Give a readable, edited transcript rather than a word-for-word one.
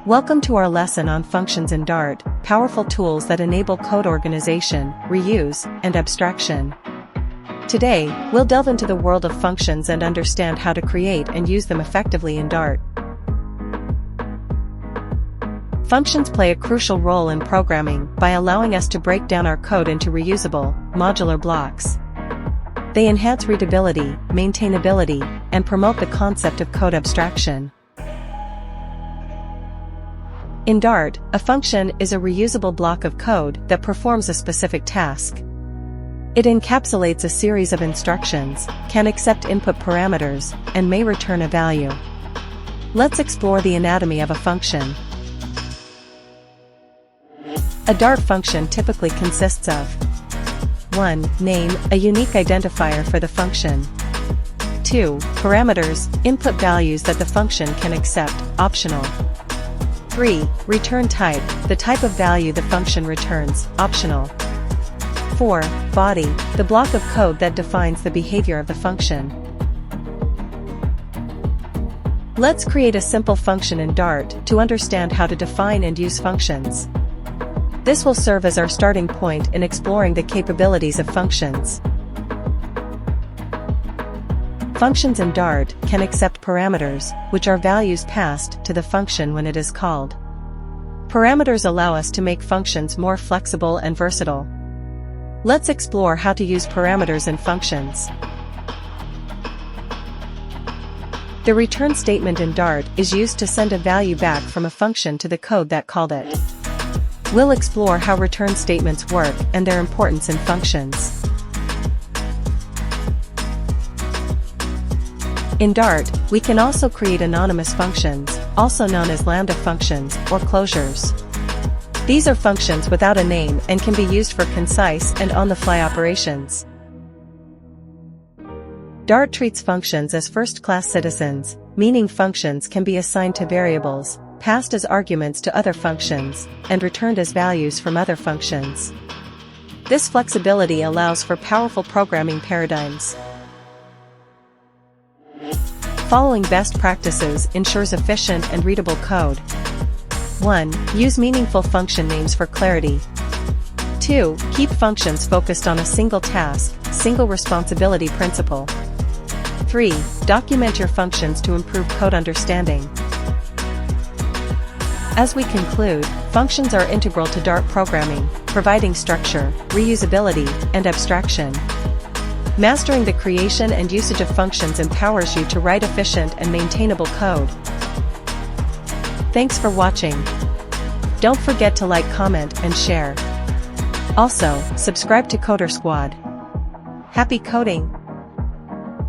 Welcome to our lesson on functions in Dart, powerful tools that enable code organization, reuse, and abstraction. Today, we'll delve into the world of functions and understand how to create and use them effectively in Dart. Functions play a crucial role in programming by allowing us to break down our code into reusable, modular blocks. They enhance readability, maintainability, and promote the concept of code abstraction. In Dart, a function is a reusable block of code that performs a specific task. It encapsulates a series of instructions, can accept input parameters, and may return a value. Let's explore the anatomy of a function. A Dart function typically consists of 1. Name, a unique identifier for the function. 2. Parameters, input values that the function can accept, optional. 3. Return type, the type of value the function returns, optional. 4. Body, the block of code that defines the behavior of the function. Let's create a simple function in Dart to understand how to define and use functions. This will serve as our starting point in exploring the capabilities of functions. Functions in Dart can accept parameters, which are values passed to the function when it is called. Parameters allow us to make functions more flexible and versatile. Let's explore how to use parameters in functions. The return statement in Dart is used to send a value back from a function to the code that called it. We'll explore how return statements work and their importance in functions. In Dart, we can also create anonymous functions, also known as lambda functions or closures. These are functions without a name and can be used for concise and on-the-fly operations. Dart treats functions as first-class citizens, meaning functions can be assigned to variables, passed as arguments to other functions, and returned as values from other functions. This flexibility allows for powerful programming paradigms. Following best practices ensures efficient and readable code. 1. Use meaningful function names for clarity. 2. Keep functions focused on a single task, single responsibility principle. 3. Document your functions to improve code understanding. As we conclude, functions are integral to Dart programming, providing structure, reusability, and abstraction. Mastering the creation and usage of functions empowers you to write efficient and maintainable code. Thanks for watching. Don't forget to like, comment, and share. Also, subscribe to Coder Squad. Happy coding!